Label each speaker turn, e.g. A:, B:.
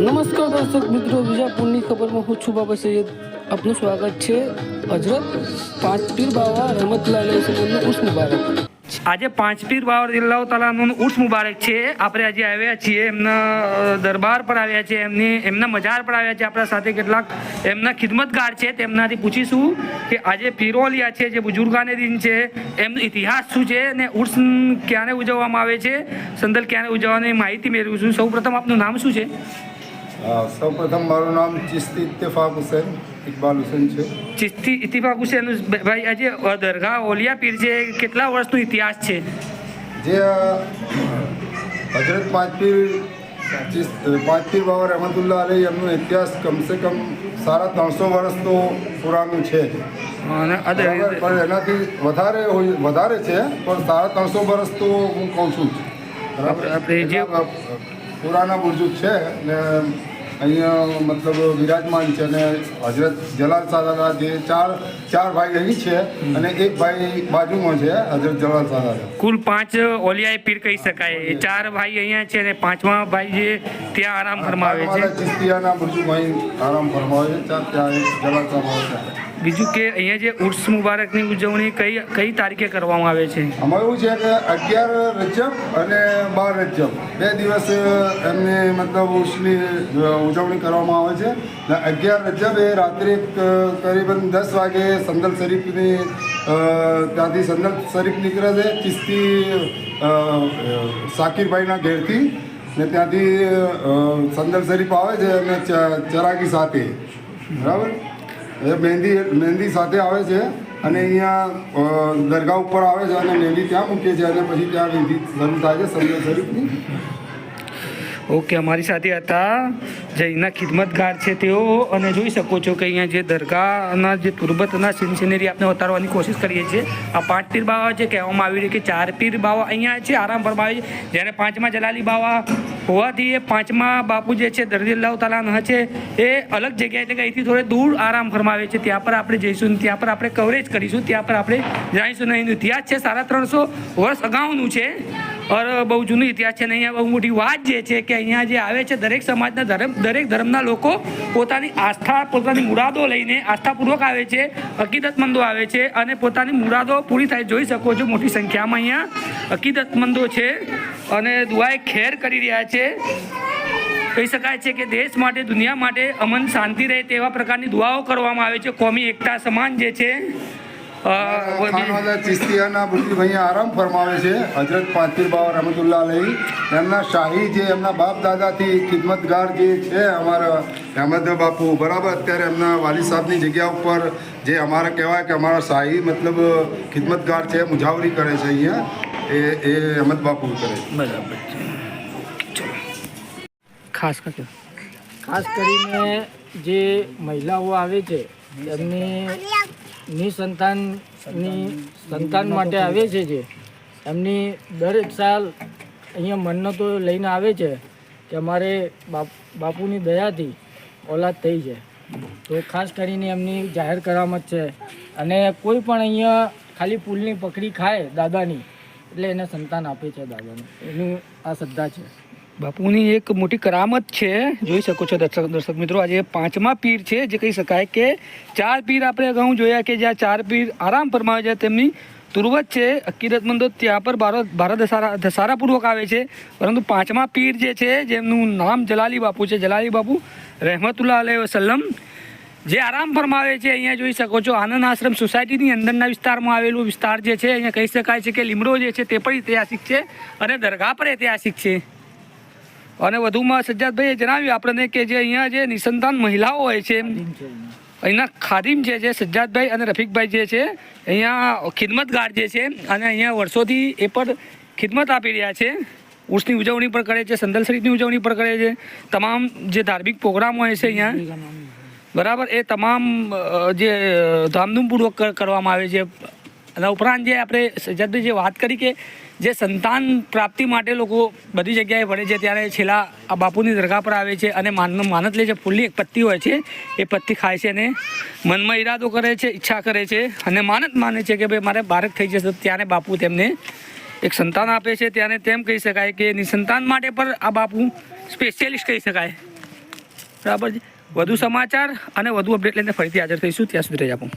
A: નમસ્કાર દર્શક મિત્રો, વિજાપુરની ખબરમાં હું છું બાબા સૈયદ. આપનું સ્વાગત છે. હજરત પાંચ પીર બાવા રહેમતુલ્લાહ અલૈહ સલ્લમનું ઉર્સ મુબારક.
B: આજે પાંચ પીર બાવા રદિયલ્લાહુ તઆલાનું ઉર્સ મુબારક છે. આપણે આજે આવ્યા છીએ, એમના દરબાર પર આવ્યા છે, એમના મજાર પર આવ્યા છે. આપણા સાથે કેટલાક એમના ખિદમતગાર છે, તેમનાથી પૂછીશું કે આજે પીરોલિયા છે, જે બુજુર્ગાને દિન છે, એમનો ઇતિહાસ શું છે અને ઉર્સ ક્યારે ઉજવવામાં આવે છે, સંદલ ક્યારે ઉજવવાની માહિતી મેળવીશું. સૌપ્રથમ આપનું નામ શું છે?
C: સૌપ્રથમ મારું નામ ચિસ્તી ઇત્તેફાક હુસૈન ઇકબાલ હુસૈન છે.
B: ચિસ્તી ઇત્તેફાક હુસૈન ભાઈ, આજે દરગાહ ઓલિયા પીર છે, કેટલા વર્ષનો ઇતિહાસ છે?
C: જે હજરત પાંચ પીર બાવા રહેમતુલ્લાહ અલૈહ એમનો ઇતિહાસ કમસે કમ 350 વર્ષ તો પુરાણું છે, પણ એનાથી વધારે છે, પણ 350 વર્ષ તો હું કહું છું.
B: આપણે જે
C: પુરાના બુર્જુક છે ને અહીંયા મતલબ વિરાજમાન છે, અને હજરત જલાલ સાદાના જે ચાર ભાઈ અહીં છે અને એક ભાઈ બાજુમાં છે, હજરત જલાલ સાદાના.
B: કુલ 5 ઓલિયાએ પીર કહી શકાય. 4 ભાઈ અહીંયા છે અને 5મા ભાઈ જે ત્યાં આરામ ફરમાવે છે,
C: ચિસ્તિયાના બુર્જુક અહીં આરામ ફરમાવે છે, ત્યાં જલાલ સાદા.
B: બીજું કે અહીંયા જે ઉર્સ મુબારકની ઉજવણી કઈ તારીખે કરવામાં આવે છે?
C: આમાં એવું છે કે 11 રજબ અને 12 રજબ 2 દિવસ એમને મતલબ ઉર્સની ઉજવણી કરવામાં આવે છે. 11 રજબ એ રાત્રે કરીબન 10 વાગે સંદલ શરીફની ત્યાંથી સંદલ શરીફ નીકળે છે, ચિસ્તી સાકિરભાઈના ઘેરથી, ને ત્યાંથી સંદલ શરીફ આવે છે અને ચરાગી સાથે, બરાબર, એ મહેંદી સાથે આવે છે અને અહીંયા દરગાહ ઉપર આવે છે અને મહેંદી ત્યાં મૂકીએ છીએ અને પછી ત્યાં વિધિ શરૂ થાય છે સંદલ શરીફની.
B: ઓકે, અમારી સાથે હતા જે અહીંના ખિદમતગાર છે તેઓ, અને જોઈ શકો છો કે અહીંયા જે દરગાહના જે તુરબતના સિનસિનરી આપણે ઉતારવાની કોશિશ કરીએ છીએ. આ 5 પીર બાવા છે, કહેવામાં આવ્યું છે કે 4 પીર બાવા અહીંયા છે, આરામ ફરમાવે છે, જ્યારે 5મા જલાલી બાવા હોવાથી એ 5મા બાપુ જે છે રદિયલ્લાહુ તઆલા અન્હુ છે, એ અલગ જગ્યાએ, એટલે કે અહીંથી થોડે દૂર આરામ ફરમાવે છે. ત્યાં પર આપણે જઈશું, ત્યાં પર આપણે કવરેજ કરીશું, ત્યાં પર આપણે જાણીશું. ને એનો ઇતિહાસ છે 350 વર્ષ અગાઉનું છે, और બહુ જૂનો ઇતિહાસ છે. ને અહીંયા બહુ મોટી વાત જે છે કે અહીંયા જે આવે છે દરેક સમાજના દરેક ધર્મના લોકો પોતાની આસ્થા, પોતાની મુરાદો લઈને આસ્થાપૂર્વક આવે છે, અકીદતમંદો આવે છે અને પોતાની મુરાદો પૂરી થાય. જોઈ શકો છો મોટી સંખ્યામાં અહીંયા અકીદતમંદો છે અને દુઆએ ખેર કરી રહ્યા છે. કહી શકાય છે કે દેશ માટે, દુનિયા માટે અમન શાંતિ રહે તેવા પ્રકારની દુઆઓ કરવામાં આવે છે. કોમી એકતા સમાન જે છે
C: ચિસ્તિયાના બુર્જુક અહીંયા આરામ ફરમાવે છે. હજરત પાંચ પીર બાવા રહેમતુલ્લાહ અલૈહ એમના શાહી, જે એમના બાપ દાદાથી ખિદમતગાર જે છે અમારા અહેમદ બાપુ, બરાબર, અત્યારે એમના વાલી સાહેબની જગ્યા ઉપર જે અમારા કહેવાય કે અમારા શાહી મતલબ ખિદમતગાર છે, મુજાવરી કરે છે અહીંયા, એ અહેમદ બાપુ કરે છે.
B: બરાબર છે. ખાસ
A: કરીને જે મહિલાઓ આવે છે એમની સંતાન માટે આવે છે, જે એમની દરેક સાલ અહીંયા મન્નતો લઈને આવે છે કે અમારે બાપુની દયાથી ઓલાદ થઈ છે. તો ખાસ કરીને એમની જાહેર કરામત છે, અને કોઈ પણ અહીંયા ખાલી ફૂલની પકડી ખાય દાદાની, એટલે એને સંતાન આપે છે દાદાને, એનું આ શ્રદ્ધા છે.
B: બાપુની એક મોટી કરામત છે. જોઈ શકો છો દર્શક મિત્રો, આજે 5મા પીર છે, જે કહી શકાય કે 4 પીર આપણે અગાઉ જોયા કે જ્યાં 4 પીર આરામ ફરમાવે છે, તેમની તુરબત છે, અકીદતમંદો ત્યાં પર ભારત દસારાપૂર્વક આવે છે. પરંતુ 5મા પીર જે છે, જેમનું નામ જલાલી બાપુ છે, જલાલી બાપુ રહેમતુલ્લાહ અલૈહ વસલ્લમ, જે આરામ ફરમાવે છે. અહીંયા જોઈ શકો છો આનંદ આશ્રમ સોસાયટીની અંદરના વિસ્તારમાં આવેલું વિસ્તાર જે છે, અહીંયા કહી શકાય છે કે લીમડો જે છે તે પણ ઐતિહાસિક છે અને દરગાહ પણ ઐતિહાસિક છે. અને વધુમાં સજ્જાદભાઈએ જણાવ્યું આપણને કે જે અહીંયા જે નિસંતાન મહિલાઓ હોય છે, અહીંના ખાદિમ છે, જે સજ્જાદભાઈ અને રફીકભાઈ જે છે, અહીંયા ખિદમતગાર જે છે, અને અહીંયા વર્ષોથી એ પણ ખિદમત આપી રહ્યા છે. ઉર્સની ઉજવણી પણ કરે છે, સંદલ શરીફની ઉજવણી પણ કરે છે. તમામ જે ધાર્મિક પ્રોગ્રામ હોય છે અહીંયા, બરાબર, એ તમામ જે ધામધૂમપૂર્વક કરવામાં આવે છે. અને ઉપરાંત જે આપણે સજ્જાદભાઈ જે વાત કરી કે જે સંતાન પ્રાપ્તિ માટે લોકો બધી જગ્યાએ વળે છે, ત્યારે છેલ્લા આ બાપુની દરગાહ પર આવે છે અને માનત લે છે. ફૂલની એક પત્તી હોય છે, એ પત્તી ખાય છે અને મનમાં ઈરાદો કરે છે, ઈચ્છા કરે છે અને માનત માને છે કે ભાઈ મારે બાળક થઈ જશે, ત્યારે બાપુ તેમને એક સંતાન આપે છે. ત્યારે તેમ કહી શકાય કે નિસંતાન માટે પણ આ બાપુ સ્પેશિયલિસ્ટ કહી શકાય. બરાબર છે. વધુ સમાચાર અને વધુ અપડેટ લઈને ફરીથી હાજર થઈશું. ત્યાં સુધી રજા આપો.